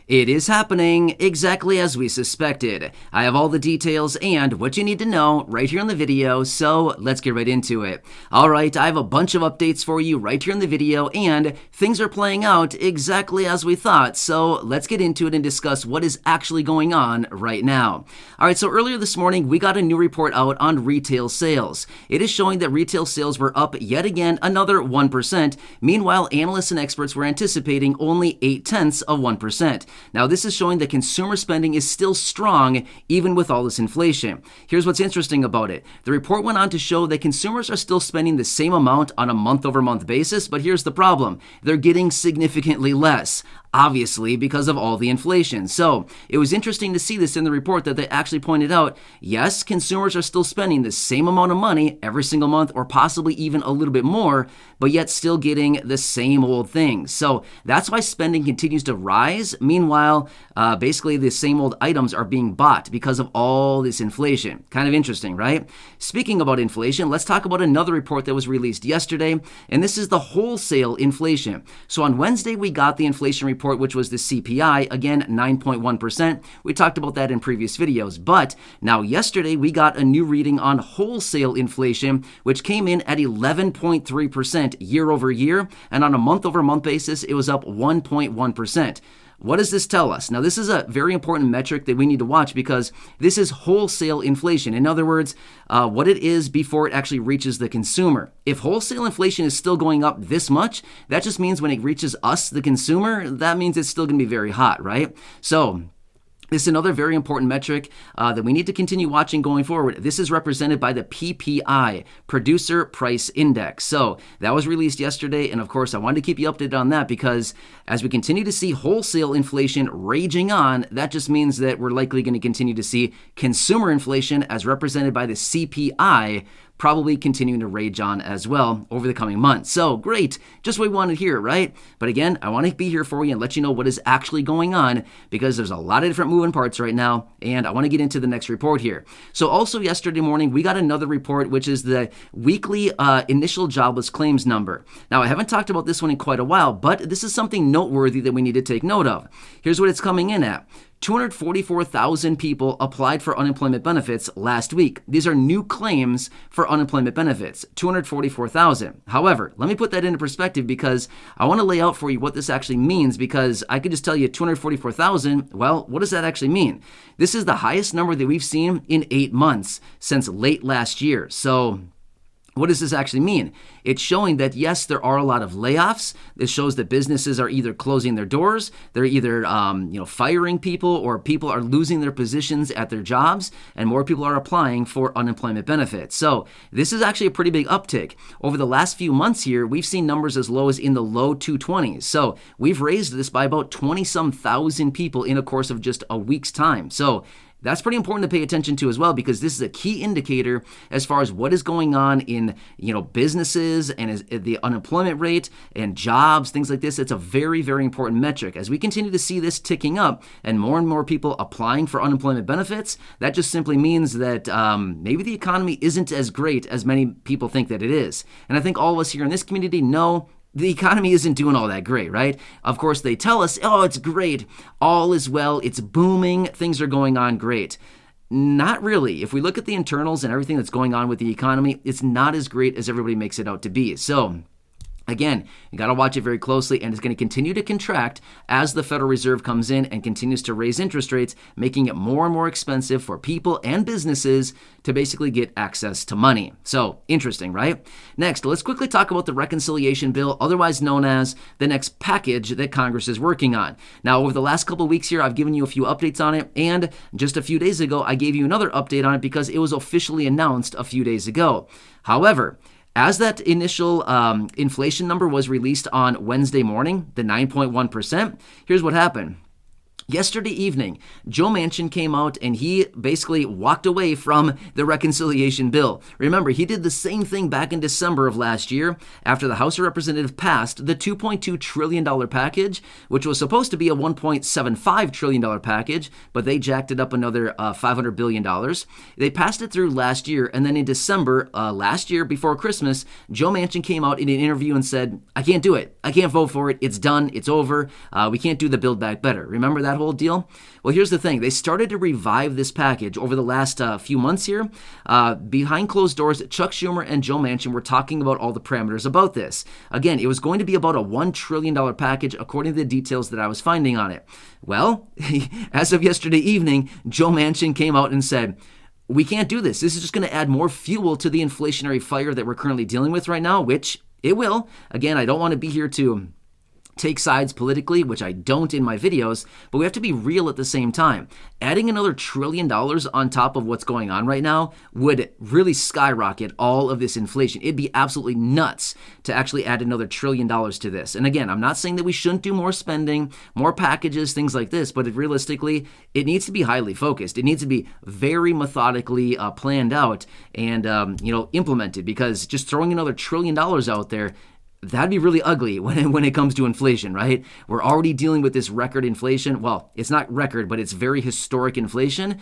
It is happening exactly as we suspected. I have all the details and what you need to know right here in the video, so let's get right into it. Alright, I have a bunch of updates for you right here in the video, and things are playing out exactly as we thought, so let's get into it and discuss what is actually going on right now. Alright, so earlier this morning we got a new report out on retail sales. It is showing that retail sales were up yet again another 1%. Meanwhile, analysts and experts were anticipating only 0.8%. Now, this is showing that consumer spending is still strong even with all this inflation. Here's what's interesting about it. The report went on to show that consumers are still spending the same amount on a month-over-month basis, but here's the problem. They're getting significantly less. Obviously, because of all the inflation. So it was interesting to see this in the report that they actually pointed out, yes, consumers are still spending the same amount of money every single month or possibly even a little bit more, but yet still getting the same old things. So that's why spending continues to rise. Meanwhile, basically the same old items are being bought because of all this inflation. Kind of interesting, right? Speaking about inflation, let's talk about another report that was released yesterday, and this is the wholesale inflation. So on Wednesday, we got the inflation report, which was the CPI, again, 9.1%. We talked about that in previous videos, but now yesterday we got a new reading on wholesale inflation, which came in at 11.3% year over year, and on a month-over-month basis, it was up 1.1%. What does this tell us? Now, this is a very important metric that we need to watch because this is wholesale inflation. In other words, what it is before it actually reaches the consumer. If wholesale inflation is still going up this much, that just means when it reaches us, the consumer, that means it's still going to be very hot, right? So this is another very important metric that we need to continue watching going forward. This is represented by the PPI, Producer Price Index. So that was released yesterday, and of course, I wanted to keep you updated on that because as we continue to see wholesale inflation raging on, that just means that we're likely going to continue to see consumer inflation as represented by the CPI probably continuing to rage on as well over the coming months. So great, just what we wanted here, right? But again, I want to be here for you and let you know what is actually going on because there's a lot of different moving parts right now, and I want to get into the next report here. So also yesterday morning, we got another report, which is the weekly initial jobless claims number. Now, I haven't talked about this one in quite a while, but this is something noteworthy that we need to take note of. Here's what it's coming in at. 244,000 people applied for unemployment benefits last week. These are new claims for unemployment benefits, 244,000. However, let me put that into perspective because I want to lay out for you what this actually means because I could just tell you 244,000, well, what does that actually mean? This is the highest number that we've seen in 8 months since late last year. So what does this actually mean? It's showing that, yes, there are a lot of layoffs. This shows that businesses are either closing their doors, they're either firing people, or people are losing their positions at their jobs, and more people are applying for unemployment benefits. So this is actually a pretty big uptick. Over the last few months here, we've seen numbers as low as in the low 220s. So we've raised this by about 20-some thousand people in a course of just a week's time. So that's pretty important to pay attention to as well because this is a key indicator as far as what is going on in businesses and the unemployment rate and jobs, things like this. It's a very, very important metric. As we continue to see this ticking up and more people applying for unemployment benefits, that just simply means that maybe the economy isn't as great as many people think that it is. And I think all of us here in this community know the economy isn't doing all that great, right? Of course, they tell us, oh, it's great, all is well, it's booming, things are going on great. Not really. If we look at the internals and everything that's going on with the economy, it's not as great as everybody makes it out to be. So again, you got to watch it very closely, and it's going to continue to contract as the Federal Reserve comes in and continues to raise interest rates, making it more and more expensive for people and businesses to basically get access to money. So, interesting, right? Next, let's quickly talk about the reconciliation bill, otherwise known as the next package that Congress is working on. Now, over the last couple of weeks here, I've given you a few updates on it, and just a few days ago, I gave you another update on it because it was officially announced a few days ago. However, as that initial inflation number was released on Wednesday morning, the 9.1%, here's what happened. Yesterday evening, Joe Manchin came out and he basically walked away from the reconciliation bill. Remember, he did the same thing back in December of last year after the House of Representatives passed the $2.2 trillion package, which was supposed to be a $1.75 trillion package, but they jacked it up another $500 billion. They passed it through last year, and then in December last year, before Christmas, Joe Manchin came out in an interview and said, I can't do it. I can't vote for it. It's done. It's over. We can't do the Build Back Better. Remember that that whole deal? Well, here's the thing. They started to revive this package over the last few months here. Behind closed doors, Chuck Schumer and Joe Manchin were talking about all the parameters about this. Again, it was going to be about a $1 trillion package according to the details that I was finding on it. Well, as of yesterday evening, Joe Manchin came out and said, we can't do this. This is just going to add more fuel to the inflationary fire that we're currently dealing with right now, which it will. Again, I don't want to be here to take sides politically, which I don't in my videos, but we have to be real at the same time. Adding another $1 trillion on top of what's going on right now would really skyrocket all of this inflation. It'd be absolutely nuts to actually add another $1 trillion to this. And again, I'm not saying that we shouldn't do more spending, more packages, things like this, but realistically, it needs to be highly focused. It needs to be very methodically planned out and implemented, because just throwing another $1 trillion out there, that'd be really ugly when it comes to inflation, right? We're already dealing with this record inflation. Well, it's not record, but it's very historic inflation.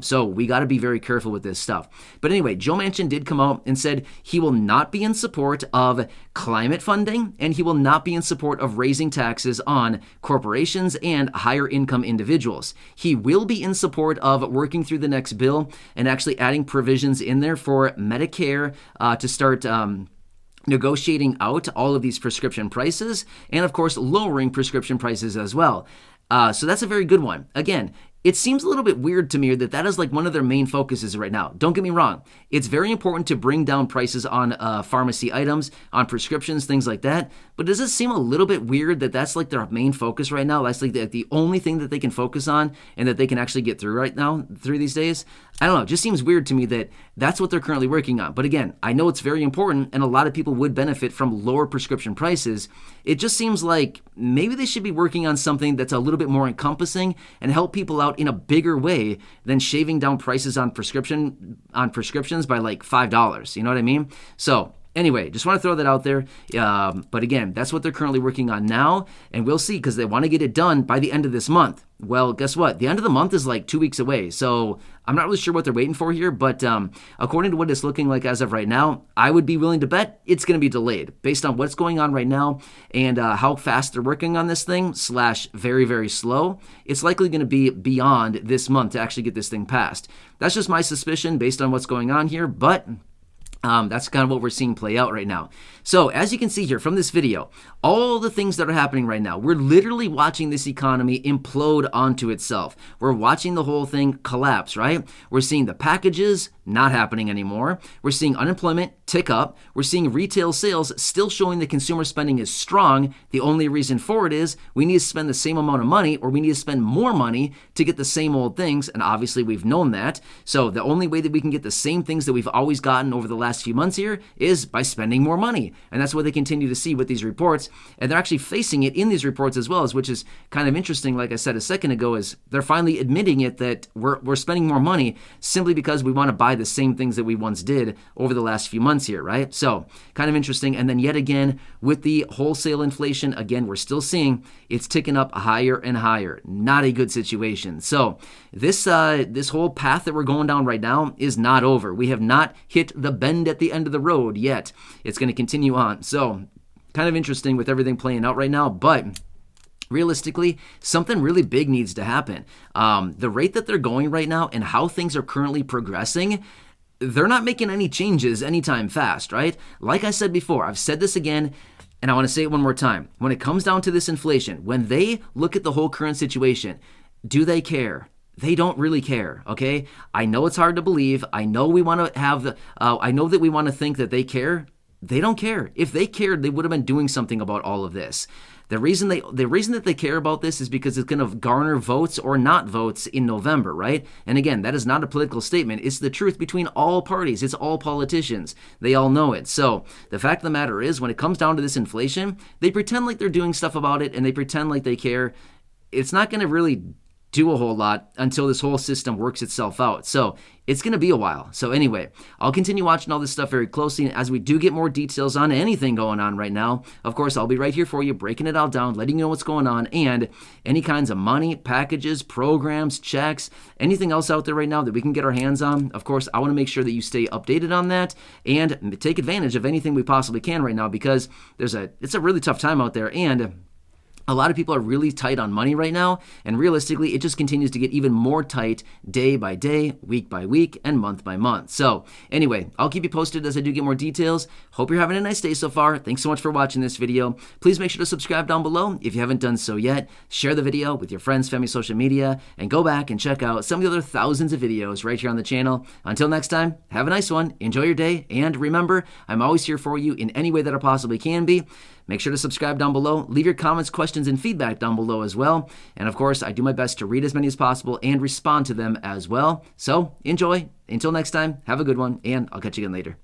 So we got to be very careful with this stuff. But anyway, Joe Manchin did come out and said he will not be in support of climate funding, and he will not be in support of raising taxes on corporations and higher income individuals. He will be in support of working through the next bill and actually adding provisions in there for Medicare to start negotiating out all of these prescription prices, and of course lowering prescription prices as well. So that's a very good one. Again, it seems a little bit weird to me that that is like one of their main focuses right now. Don't get me wrong. It's very important to bring down prices on pharmacy items, on prescriptions, things like that. But does it seem a little bit weird that that's like their main focus right now? That's like the only thing that they can focus on and that they can actually get through right now, through these days? I don't know. It just seems weird to me that that's what they're currently working on. But again, I know it's very important and a lot of people would benefit from lower prescription prices. It just seems like maybe they should be working on something that's a little bit more encompassing and help people out in a bigger way than shaving down prices on prescriptions by like $5. You know what I mean? So anyway, just want to throw that out there. But again, that's what they're currently working on now, and we'll see, because they want to get it done by the end of this month. Well, guess what? The end of the month is like 2 weeks away, so I'm not really sure what they're waiting for here, but according to what it's looking like as of right now, I would be willing to bet it's going to be delayed based on what's going on right now and how fast they're working on this thing / very, very slow. It's likely going to be beyond this month to actually get this thing passed. That's just my suspicion based on what's going on here, but that's kind of what we're seeing play out right now. So as you can see here from this video, all the things that are happening right now, we're literally watching this economy implode onto itself. We're watching the whole thing collapse, right? We're seeing the packages not happening anymore. We're seeing unemployment tick up. We're seeing retail sales still showing that consumer spending is strong. The only reason for it is we need to spend the same amount of money, or we need to spend more money to get the same old things. And obviously we've known that. So the only way that we can get the same things that we've always gotten over the last few months here is by spending more money. And that's what they continue to see with these reports. And they're actually facing it in these reports as well, which is kind of interesting. Like I said a second ago, is they're finally admitting it that we're spending more money simply because we want to buy the same things that we once did over the last few months here, right? So kind of interesting. And then yet again, with the wholesale inflation, again, we're still seeing it's ticking up higher and higher. Not a good situation. So this whole path that we're going down right now is not over. We have not hit the bend at the end of the road yet. It's going to continue on. So kind of interesting with everything playing out right now, but realistically, something really big needs to happen. The rate that they're going right now and how things are currently progressing, they're not making any changes anytime fast, right? Like I said before, I've said this again, and I want to say it one more time. When it comes down to this inflation, when they look at the whole current situation, do they care? They don't really care, okay? I know it's hard to believe. I know we want to have I know that we want to think that they care. They don't care. If they cared, they would have been doing something about all of this. The reason that they care about this is because it's going to garner votes or not votes in November, right? And again, that is not a political statement. It's the truth between all parties. It's all politicians. They all know it. So the fact of the matter is, when it comes down to this inflation, they pretend like they're doing stuff about it and they pretend like they care. It's not going to really do a whole lot until this whole system works itself out. So it's going to be a while. So anyway, I'll continue watching all this stuff very closely. And as we do get more details on anything going on right now, of course, I'll be right here for you, breaking it all down, letting you know what's going on, and any kinds of money, packages, programs, checks, anything else out there right now that we can get our hands on. Of course, I want to make sure that you stay updated on that and take advantage of anything we possibly can right now, because it's a really tough time out there. And a lot of people are really tight on money right now, and realistically, it just continues to get even more tight day by day, week by week, and month by month. So anyway, I'll keep you posted as I do get more details. Hope you're having a nice day so far. Thanks so much for watching this video. Please make sure to subscribe down below if you haven't done so yet. Share the video with your friends, family, social media, and go back and check out some of the other thousands of videos right here on the channel. Until next time, have a nice one, enjoy your day, and remember, I'm always here for you in any way that I possibly can be. Make sure to subscribe down below. Leave your comments, questions, and feedback down below as well. And of course, I do my best to read as many as possible and respond to them as well. So enjoy. Until next time, have a good one, and I'll catch you again later.